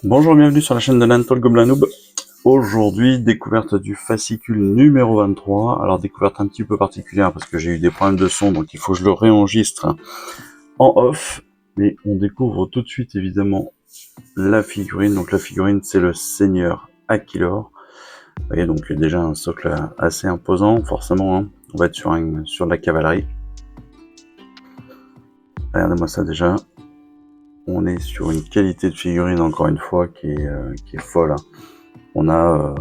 Bonjour, bienvenue sur la chaîne de Nantol Gobelin Noob. Aujourd'hui, découverte du fascicule numéro 23. Alors, découverte un petit peu particulière parce que j'ai eu des problèmes de son, donc il faut que je le réenregistre en off. Mais on découvre tout de suite, évidemment, la figurine. Donc, la figurine, c'est le Seigneur Aquilor. Vous voyez, donc déjà un socle assez imposant, forcément. Hein. On va être sur la cavalerie. Regardez-moi ça déjà. On est sur une qualité de figurine, encore une fois, qui est folle. Hein. On a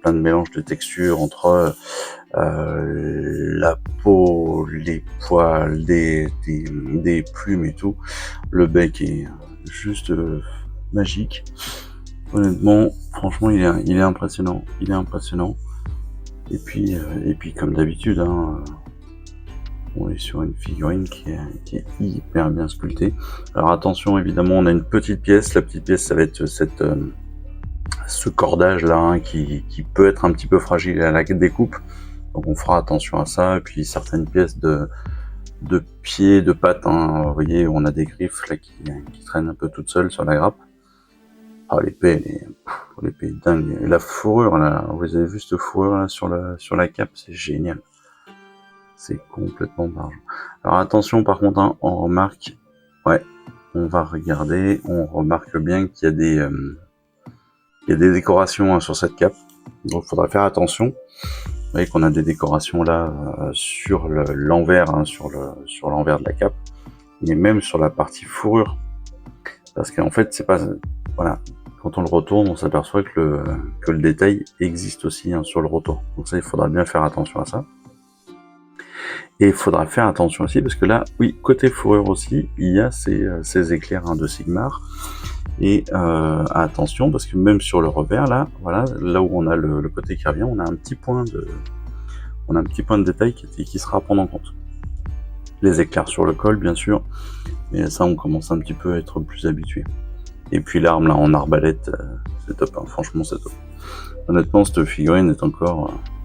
plein de mélanges de textures entre la peau, les poils, des plumes et tout. Le bec est juste magique. Honnêtement, franchement, il est impressionnant. Il est impressionnant. Et puis comme d'habitude, hein, on est sur une figurine qui est hyper bien sculptée. Alors attention, évidemment, on a une petite pièce. La petite pièce, ça va être ce cordage là, hein, qui peut être un petit peu fragile à la découpe. Donc on fera attention à ça. Et puis certaines pièces de pieds, de pattes, hein, vous voyez, on a des griffes là qui traînent un peu toutes seules sur la grappe. Ah, l'épée, l'épée est dingue. Et la fourrure là, vous avez vu cette fourrure là sur la cape, c'est génial. C'est complètement barge. Alors attention par contre, hein, on remarque, ouais, on va regarder, on remarque bien qu'il y a des décorations hein, sur cette cape, donc il faudra faire attention. Vous voyez qu'on a des décorations là sur l'envers, hein, sur l'envers de la cape, et même sur la partie fourrure, parce qu'en fait c'est pas, voilà, quand on le retourne, on s'aperçoit que le détail existe aussi hein, sur le retour. Donc ça, il faudra bien faire attention à ça. Et il faudra faire attention aussi, parce que là, oui, côté fourrure aussi, il y a ces éclairs hein, de Sigmar. Et attention, parce que même sur le revers, là, voilà, là où on a le côté qui revient, on a un petit point de détail qui sera à prendre en compte. Les éclairs sur le col, bien sûr, mais ça, on commence un petit peu à être plus habitué. Et puis l'arme, là, en arbalète, c'est top, hein, franchement, c'est top. Honnêtement, cette figurine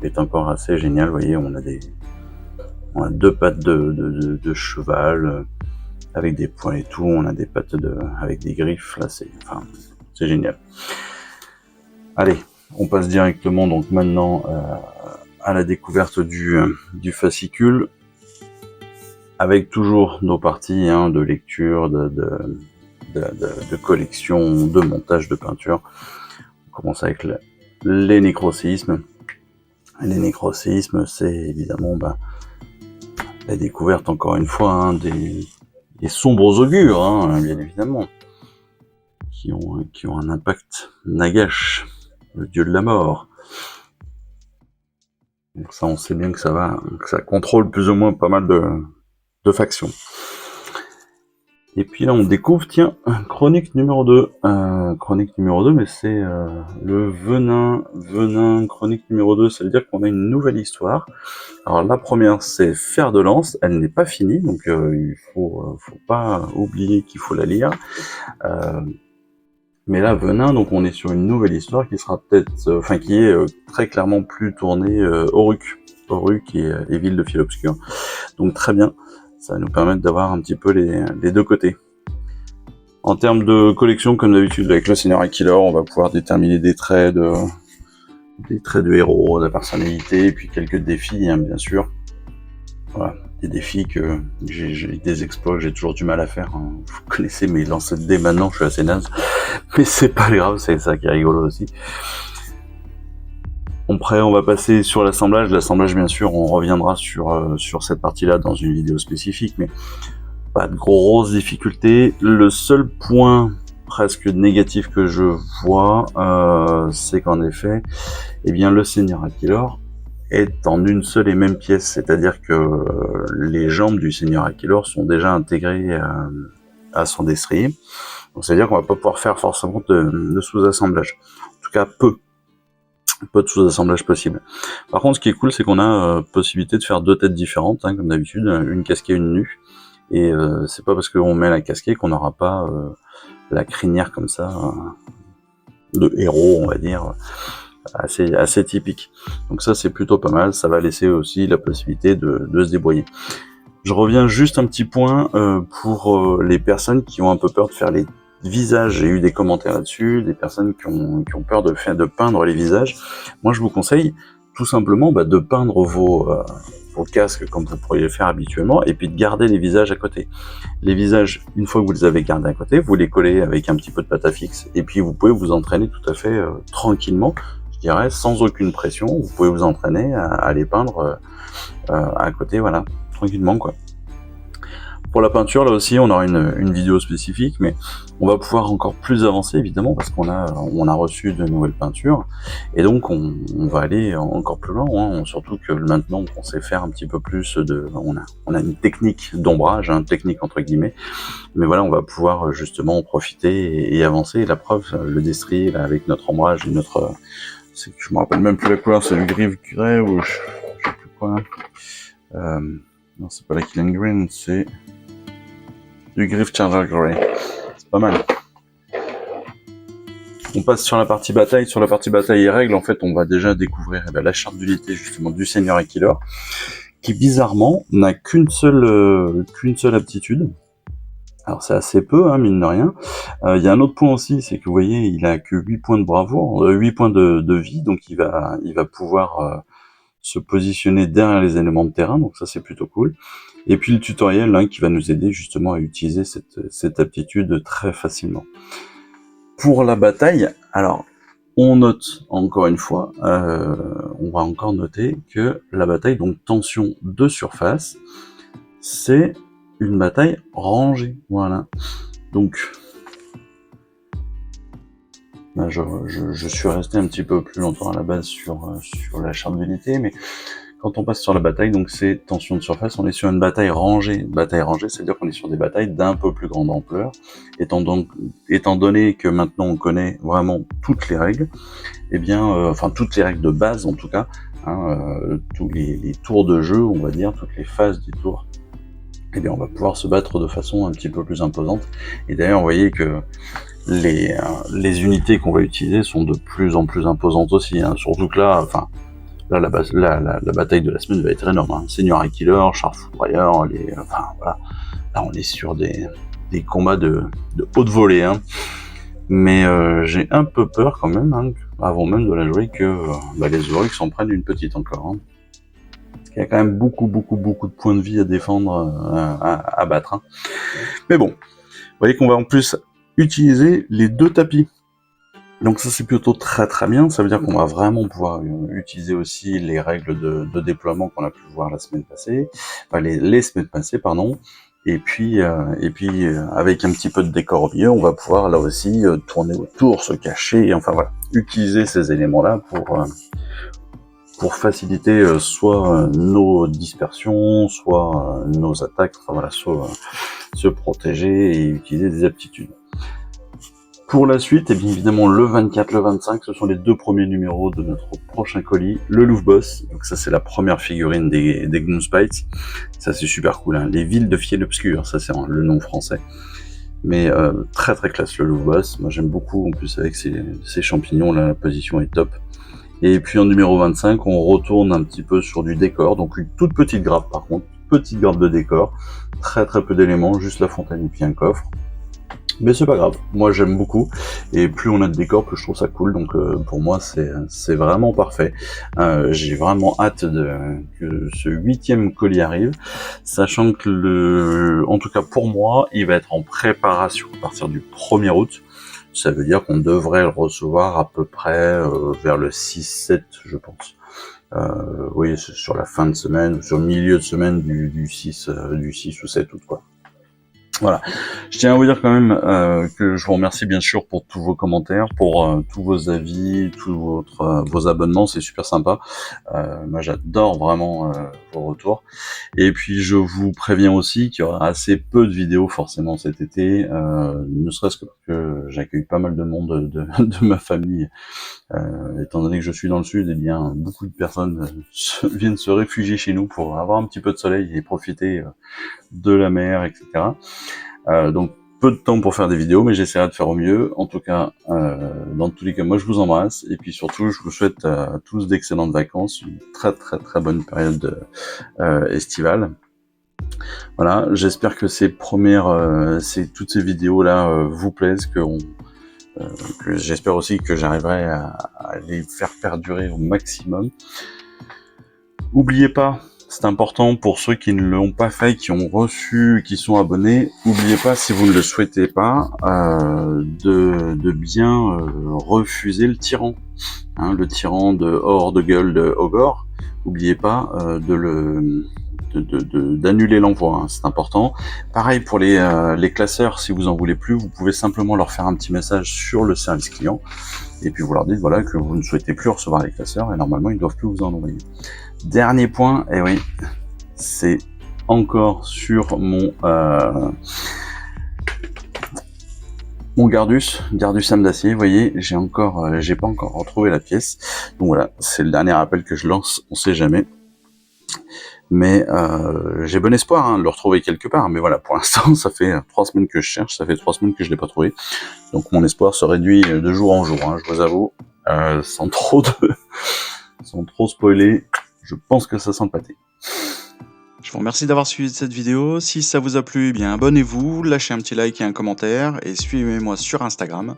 est encore assez géniale, vous voyez, on a deux pattes de cheval, avec des poings et tout, on a des pattes avec des griffes, là c'est génial. Allez, on passe directement donc maintenant à la découverte du fascicule, avec toujours nos parties hein, de lecture, de collection, de montage, de peinture. On commence avec les nécroséismes. Les nécroséismes, c'est évidemment la découverte encore une fois hein, des sombres augures, hein, bien évidemment, qui ont un impact. Nagash, le dieu de la mort. Donc ça, on sait bien que ça contrôle plus ou moins pas mal de factions. Et puis là, on découvre, tiens, chronique numéro 2. Chronique numéro 2, mais c'est le venin chronique numéro 2, ça veut dire qu'on a une nouvelle histoire. Alors la première, c'est Fer de Lance, elle n'est pas finie, donc il faut pas oublier qu'il faut la lire. Mais là, Venin, donc on est sur une nouvelle histoire qui sera peut-être, qui est très clairement plus tournée Auruk et ville de fil obscur. Donc très bien. Ça va nous permettre d'avoir un petit peu les deux côtés. En termes de collection, comme d'habitude, avec le Seigneur Aquilor, on va pouvoir déterminer des traits de héros, de personnalité, et puis quelques défis, hein, bien sûr. Voilà, des défis que j'ai des exploits que j'ai toujours du mal à faire. Hein. Vous connaissez mes lancers de dés maintenant, je suis assez naze. Mais c'est pas grave, c'est ça qui est rigolo aussi. Après, on va passer sur l'assemblage. L'assemblage, bien sûr, on reviendra sur cette partie-là dans une vidéo spécifique, mais pas de grosses difficultés. Le seul point presque négatif que je vois, c'est qu'en effet, eh bien, le Seigneur Aquilor est en une seule et même pièce, c'est-à-dire que les jambes du Seigneur Aquilor sont déjà intégrées à son destrier. Donc, c'est-à-dire qu'on va pas pouvoir faire forcément de sous-assemblage. En tout cas, peu de sous-assemblage possible. Par contre, ce qui est cool, c'est qu'on a possibilité de faire deux têtes différentes, hein, comme d'habitude, une casquée, une nue. Et c'est pas parce qu'on met la casquée qu'on n'aura pas la crinière comme ça, de héros, on va dire, assez typique. Donc ça, c'est plutôt pas mal. Ça va laisser aussi la possibilité de se débrouiller. Je reviens juste un petit point pour les personnes qui ont un peu peur de faire les visage. J'ai eu des commentaires là-dessus, des personnes qui ont peur de peindre les visages. Moi, je vous conseille tout simplement de peindre vos casques comme vous pourriez le faire habituellement, et puis de garder les visages à côté. Les visages, une fois que vous les avez gardés à côté, vous les collez avec un petit peu de pâte à fixe, et puis vous pouvez vous entraîner tout à fait tranquillement, je dirais, sans aucune pression. Vous pouvez vous entraîner à les peindre à côté, voilà, tranquillement, quoi. Pour la peinture, là aussi, on aura une vidéo spécifique, mais on va pouvoir encore plus avancer, évidemment, parce qu'on a reçu de nouvelles peintures, et donc on va aller encore plus loin, hein, surtout que maintenant on sait faire un petit peu plus on a une technique d'ombrage, hein, technique entre guillemets, mais voilà, on va pouvoir justement en profiter et avancer. Et la preuve, le destrier, là, avec notre ombrage et je me rappelle même plus la couleur, c'est du Gris Grey ou je sais plus quoi. Non, c'est pas la Killing Green, c'est du Gris Charger Grey. C'est pas mal. On passe sur la partie bataille. Sur la partie bataille et règles, en fait, on va déjà découvrir la charte d'unité justement du Seigneur Aquilor, qui bizarrement n'a qu'une seule aptitude. Alors c'est assez peu, hein, mine de rien. Il y a un autre point aussi, c'est que vous voyez, il a que 8 points de bravoure, 8 points de vie, donc il va pouvoir se positionner derrière les éléments de terrain, donc ça c'est plutôt cool. Et puis le tutoriel, hein, qui va nous aider justement à utiliser cette aptitude très facilement. Pour la bataille, alors on note encore une fois, on va encore noter que la bataille, donc tension de surface, c'est une bataille rangée, voilà. Donc là, je suis resté un petit peu plus longtemps à la base sur la charte d'unité, mais quand on passe sur la bataille, donc c'est tension de surface, on est sur une bataille rangée. Bataille rangée, c'est-à-dire qu'on est sur des batailles d'un peu plus grande ampleur, étant donné que maintenant on connaît vraiment toutes les règles, eh bien, enfin toutes les règles de base en tout cas, hein, tous les tours de jeu, on va dire, toutes les phases du tour, eh bien on va pouvoir se battre de façon un petit peu plus imposante. Et d'ailleurs, vous voyez que les unités qu'on va utiliser sont de plus en plus imposantes aussi, hein, surtout que là, enfin, là, la bataille de la semaine va être énorme, hein. Seigneur Aquilor, Char Foudroyeur, enfin voilà, là on est sur des combats de haute volée, hein. Mais j'ai un peu peur quand même, hein, avant même de la jouer, que les Uruk s'en prennent une petite encore, hein. Il y a quand même beaucoup de points de vie à défendre, à battre, hein. Mais bon, vous voyez qu'on va en plus utiliser les 2 tapis. Donc ça c'est plutôt très bien, ça veut dire qu'on va vraiment pouvoir utiliser aussi les règles de déploiement qu'on a pu voir la semaine passée, enfin les semaines passées, pardon, et puis avec un petit peu de décor au milieu, on va pouvoir là aussi tourner autour, se cacher, enfin voilà, utiliser ces éléments-là pour faciliter soit nos dispersions, soit nos attaques, enfin voilà, soit se protéger et utiliser des aptitudes. Pour la suite, et bien évidemment le 24, le 25, ce sont les 2 premiers numéros de notre prochain colis, le Louvre Boss. Donc ça c'est la première figurine des Gloomspites. Ça c'est super cool, hein. Les villes de Fiel Obscur, ça c'est le nom français. Mais très classe le Louvre Boss. Moi j'aime beaucoup, en plus avec ces champignons là, la position est top. Et puis en numéro 25, on retourne un petit peu sur du décor, donc une toute petite grappe par contre, petite grappe de décor, très peu d'éléments, juste la fontaine et puis un coffre. Mais c'est pas grave, moi j'aime beaucoup, et plus on a de décors, plus je trouve ça cool, donc pour moi c'est vraiment parfait. J'ai vraiment hâte que ce 8e colis arrive, sachant que en tout cas pour moi, il va être en préparation à partir du 1er août. Ça veut dire qu'on devrait le recevoir à peu près vers le 6-7, je pense. Oui, c'est sur la fin de semaine, sur le milieu de semaine du 6 ou 7 août, quoi. Voilà. Je tiens à vous dire quand même que je vous remercie bien sûr pour tous vos commentaires, pour tous vos avis, tous vos abonnements, c'est super sympa. Moi j'adore vraiment vos retours. Et puis je vous préviens aussi qu'il y aura assez peu de vidéos forcément cet été, ne serait-ce que parce que j'accueille pas mal de monde de ma famille. Étant donné que je suis dans le sud, eh bien beaucoup de personnes viennent se réfugier chez nous pour avoir un petit peu de soleil et profiter de la mer, etc. Donc peu de temps pour faire des vidéos, mais j'essaierai de faire au mieux. En tout cas, dans tous les cas, moi je vous embrasse, et puis surtout je vous souhaite à tous d'excellentes vacances, une très bonne période estivale. Voilà, j'espère que toutes ces vidéos-là vous plaisent, que j'espère aussi que j'arriverai à les faire perdurer au maximum. Oubliez pas, c'est important pour ceux qui ne l'ont pas fait, qui ont reçu, qui sont abonnés, n'oubliez pas, si vous ne le souhaitez pas, de bien refuser le tyran. Hein, le tyran de Hors de Gueule de Ogor. N'oubliez pas d'annuler l'envoi, hein, c'est important. Pareil pour les classeurs, si vous en voulez plus, vous pouvez simplement leur faire un petit message sur le service client, et puis vous leur dites voilà que vous ne souhaitez plus recevoir les classeurs, et normalement ils ne doivent plus vous en envoyer. Dernier point, et oui, c'est encore sur mon Gardus âme d'acier, vous voyez, j'ai pas encore retrouvé la pièce. Donc voilà, c'est le dernier appel que je lance, on sait jamais. Mais j'ai bon espoir de le retrouver quelque part. Mais voilà, pour l'instant, ça fait 3 semaines que je cherche, ça fait 3 semaines que je l'ai pas trouvé. Donc mon espoir se réduit de jour en jour, hein, je vous avoue. Sans trop spoiler, je pense que ça sent le pâté. Je vous remercie d'avoir suivi cette vidéo. Si ça vous a plu, eh bien abonnez-vous, lâchez un petit like et un commentaire, et suivez-moi sur Instagram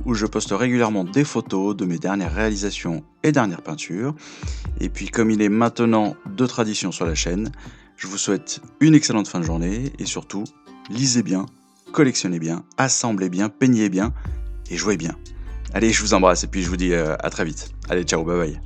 où je poste régulièrement des photos de mes dernières réalisations et dernières peintures. Et puis comme il est maintenant de tradition sur la chaîne, je vous souhaite une excellente fin de journée, et surtout, lisez bien, collectionnez bien, assemblez bien, peignez bien, et jouez bien. Allez, je vous embrasse, et puis je vous dis à très vite. Allez, ciao, bye bye.